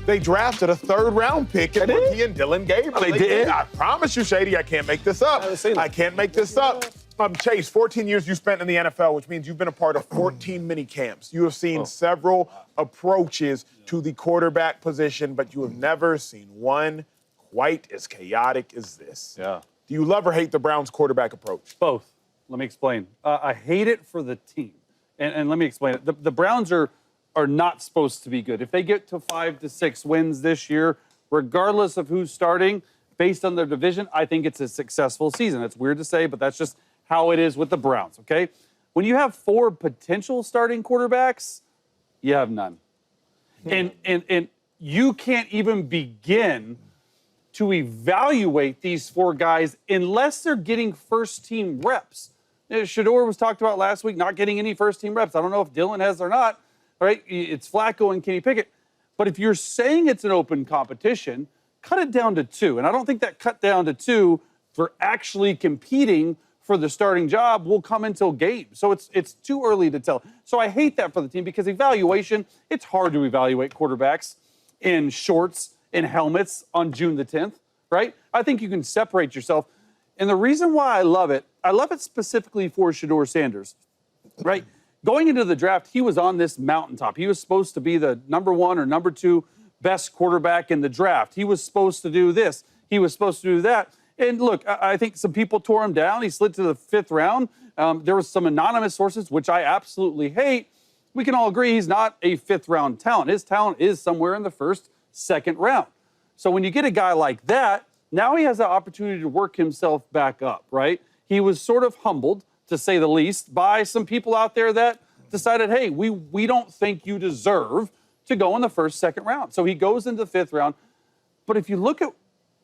They drafted a third-round pick and he and Dillon Gabriel. They did? I promise you, Shady, I can't make this up. I can't make this up. Chase, 14 years you spent in the NFL, which means you've been a part of 14 mini camps. You have seen several approaches to the quarterback position, but you have never seen one quite as chaotic as this. Yeah. Do you love or hate the Browns' quarterback approach? Both. Let me explain. I hate it for the team. And let me explain it. The Browns are not supposed to be good. If they get to 5 to 6 wins this year, regardless of who's starting, based on their division, I think it's a successful season. It's weird to say, but that's just how it is with the Browns, okay? When you have 4 potential starting quarterbacks, you have none. And you can't even begin to evaluate these 4 guys unless they're getting first-team reps. Shedeur was talked about last week, not getting any first-team reps. I don't know if Dillon has or not, right? It's Flacco and Kenny Pickett. But if you're saying it's an open competition, cut it down to 2. And I don't think that cut down to 2 for actually competing for the starting job will come until games. So it's too early to tell. So I hate that for the team because evaluation, it's hard to evaluate quarterbacks in shorts and helmets on June the 10th, right? I think you can separate yourself. And the reason why I love it specifically for Shedeur Sanders, right? Going into the draft, he was on this mountaintop. He was supposed to be the number 1 or number 2 best quarterback in the draft. He was supposed to do this. He was supposed to do that. And look, I think some people tore him down. He slid to the 5th round. There was some anonymous sources, which I absolutely hate. We can all agree he's not a 5th-round talent. His talent is somewhere in the 1st, 2nd round. So when you get a guy like that, now he has the opportunity to work himself back up, right? He was sort of humbled, to say the least, by some people out there that decided, hey, we don't think you deserve to go in the 1st, 2nd round. So he goes into the 5th round. But if you look at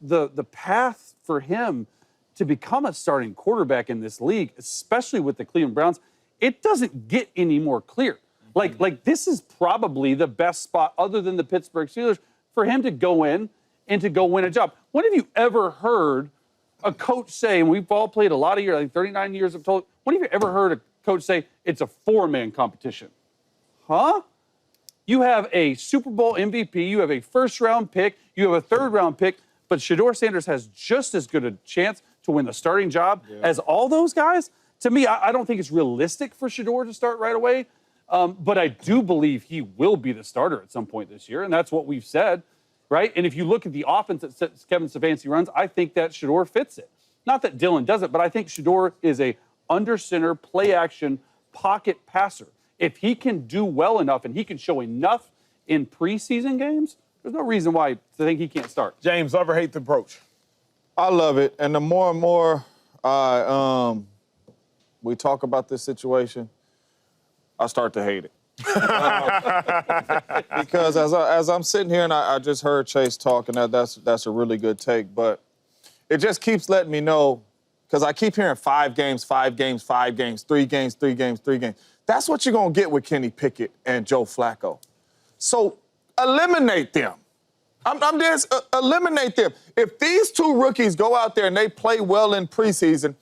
the path for him to become a starting quarterback in this league, especially with the Cleveland Browns, it doesn't get any more clear. Like this is probably the best spot other than the Pittsburgh Steelers for him to go in and to go win a job. When have you ever heard a coach say, and we've all played a lot of years, like 39 years of total, when have you ever heard a coach say it's a 4-man competition? Huh? You have a Super Bowl MVP, you have a 1st-round pick, you have a 3rd-round pick, but Shedeur Sanders has just as good a chance to win the starting job as all those guys. To me, I don't think it's realistic for Shedeur to start right away, but I do believe he will be the starter at some point this year, and that's what we've said, right? And if you look at the offense that Kevin Stefanski runs, I think that Shedeur fits it. Not that Dillon doesn't, but I think Shedeur is a under-center, play-action, pocket passer. If he can do well enough and he can show enough in preseason games, there's no reason why to think he can't start. James, love or hate the approach? I love it. And the more and more we talk about this situation, I start to hate it. Because as I'm sitting here and I just heard Chase talk, and that's a really good take, but it just keeps letting me know, because I keep hearing 5 games, 5 games, 5 games, 3 games, 3 games, 3 games. That's what you're going to get with Kenny Pickett and Joe Flacco. So eliminate them. I'm just eliminate them. If these 2 rookies go out there and they play well in preseason,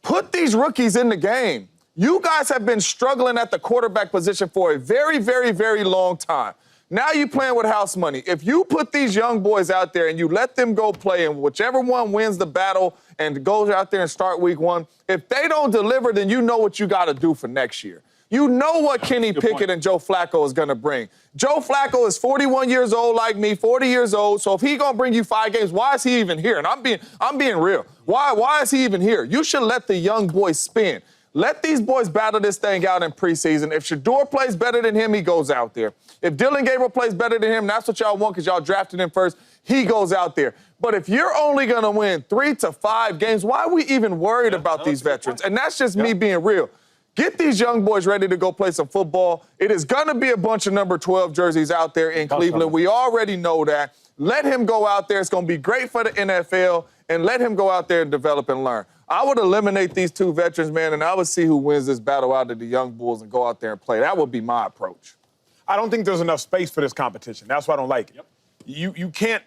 put these rookies in the game. You guys have been struggling at the quarterback position for a very, very, very long time. Now you're playing with house money. If you put these young boys out there and you let them go play, and whichever one wins the battle and goes out there and start week 1, if they don't deliver, then you know what you got to do for next year. You know what Kenny Pickett and Joe Flacco is going to bring. Joe Flacco is 41 years old like me, 40 years old. So if he's going to bring you 5 games, why is he even here? And I'm being real. Why is he even here? You should let the young boys spin. Let these boys battle this thing out in preseason. If Shedeur plays better than him, he goes out there. If Dillon Gabriel plays better than him, that's what y'all want because y'all drafted him first, he goes out there. But if you're only going to win 3 to 5 games, why are we even worried about these veterans? And that's just me being real. Get these young boys ready to go play some football. It is going to be a bunch of number 12 jerseys out there in Cleveland. We already know that. Let him go out there. It's going to be great for the NFL, and let him go out there and develop and learn. I would eliminate these 2 veterans, man, and I would see who wins this battle out of the young bulls and go out there and play. That would be my approach. I don't think there's enough space for this competition. That's why I don't like it. You can't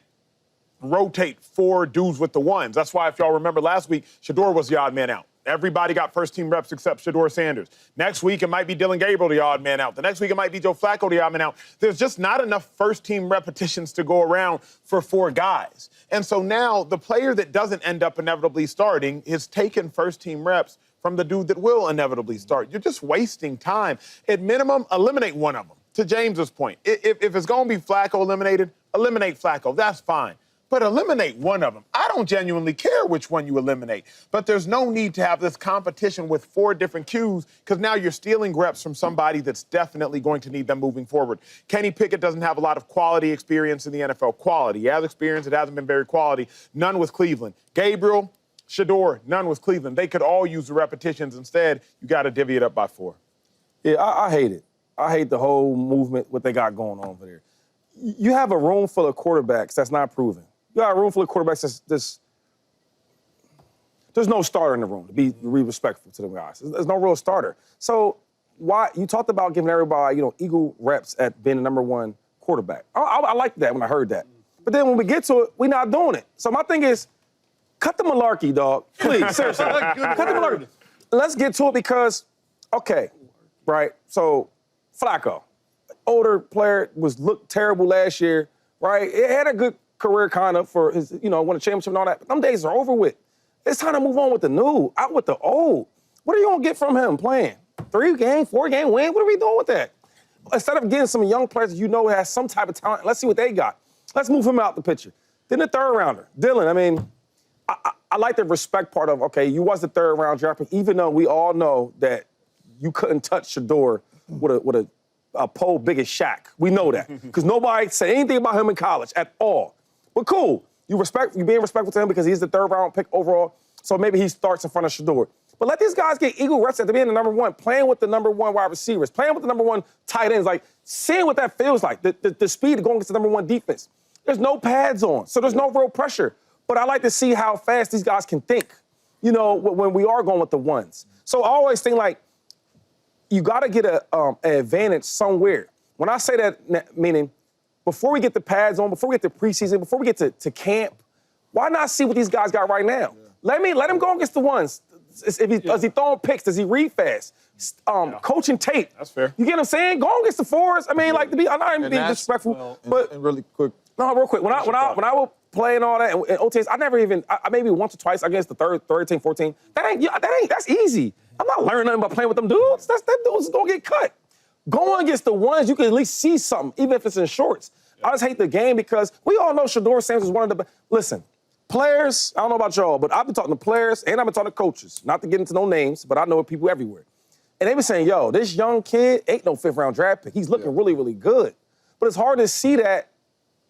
rotate 4 dudes with the ones. That's why, if y'all remember last week, Shedeur was the odd man out. Everybody got first-team reps except Shedeur Sanders. Next week, it might be Dillon Gabriel, the odd man out. The next week, it might be Joe Flacco, the odd man out. There's just not enough first-team repetitions to go around for 4 guys. And so now the player that doesn't end up inevitably starting is taking first-team reps from the dude that will inevitably start. You're just wasting time. At minimum, eliminate one of them. To James's point, if it's going to be Flacco eliminated, eliminate Flacco. That's fine. But eliminate one of them. I don't genuinely care which one you eliminate. But there's no need to have this competition with 4 different cues because now you're stealing reps from somebody that's definitely going to need them moving forward. Kenny Pickett doesn't have a lot of quality experience in the NFL. Quality. He has experience. It hasn't been very quality. None with Cleveland. Gabriel, Shedeur, none with Cleveland. They could all use the repetitions. Instead, you got to divvy it up by 4. Yeah, I hate it. I hate the whole movement, what they got going on over there. You have a room full of quarterbacks that's not proven. You got a room full of quarterbacks there's no starter in the room, to be respectful to them guys. There's no real starter. So why you talked about giving everybody, equal reps at being the number 1 quarterback. I liked that when I heard that. But then when we get to it, we're not doing it. So my thing is, cut the malarkey, dog. Please, seriously. Cut the malarkey. Let's get to it because, okay, right, so Flacco, older player, looked terrible last year, right? It had a good career kind of for his, won a championship and all that. But them days are over with. It's time to move on with the new, out with the old. What are you going to get from him playing? 3-game, 4-game win? What are we doing with that? Instead of getting some young players that has some type of talent, let's see what they got. Let's move him out the picture. Then the 3rd rounder, Dillon. I mean, I like the respect part of, okay, you was the 3rd round draft pick, even though we all know that you couldn't touch Shedeur with a pole big as Shaq. We know that. Because nobody said anything about him in college at all. But cool. You being respectful to him because he's the 3rd round pick overall. So maybe he starts in front of Shedeur. But let these guys get equal reps at being the number 1, playing with the number 1 wide receivers, playing with the number 1 tight ends, like seeing what that feels like, the speed of going against the number 1 defense. There's no pads on, so there's no real pressure. But I like to see how fast these guys can think, when we are going with the ones. So I always think like, you got to get an advantage somewhere. When I say that, meaning before we get the pads on, before we get to preseason, before we get to camp, why not see what these guys got right now? Yeah. Let him go against the ones. Does he throwing picks? Does he read fast? Coaching tape. That's fair. You get what I'm saying? Go against the 4s. I mean, I'm not even being disrespectful, but and really quick. No, real quick. When I was playing all that and OTAs, I maybe once or twice against the third team, 14. That's easy. I'm not learning nothing about playing with them dudes. That dude's gonna get cut. Going against the ones, you can at least see something, even if it's in shorts. Yeah. I just hate the game because we all know Shedeur Sanders is one of the best. Listen, players, I don't know about y'all, but I've been talking to players and I've been talking to coaches. Not to get into no names, but I know people everywhere. And they've been saying, yo, this young kid ain't no 5th round draft pick. He's looking really, really good. But it's hard to see that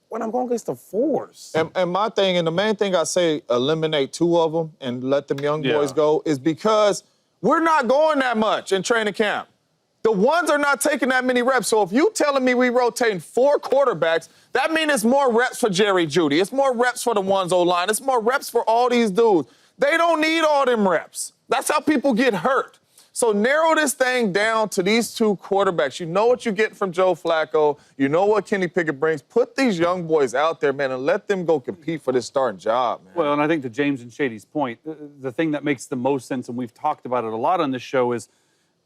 when I'm going against the 4s. And my thing, and the main thing I say, eliminate 2 of them and let them young boys go, is because we're not going that much in training camp. The ones are not taking that many reps. So if you telling me we rotating 4 quarterbacks, that means it's more reps for Jerry Jeudy. It's more reps for the ones O-line. It's more reps for all these dudes. They don't need all them reps. That's how people get hurt. So narrow this thing down to these 2 quarterbacks. You know what you get from Joe Flacco. You know what Kenny Pickett brings. Put these young boys out there, man, and let them go compete for this starting job, man. Well, and I think to James and Shady's point, the thing that makes the most sense, and we've talked about it a lot on this show, is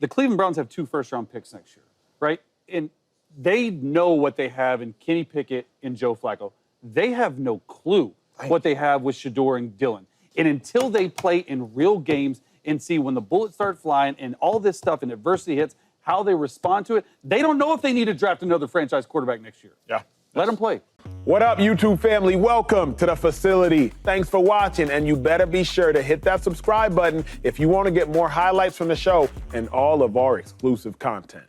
the Cleveland Browns have 2 first-round picks next year, right? And they know what they have in Kenny Pickett and Joe Flacco. They have no clue what they have with Shedeur and Dillon. And until they play in real games and see when the bullets start flying and all this stuff and adversity hits, how they respond to it, they don't know if they need to draft another franchise quarterback next year. Yeah. Let them play. What up, YouTube family? Welcome to the facility. Thanks for watching, and you better be sure to hit that subscribe button if you want to get more highlights from the show and all of our exclusive content.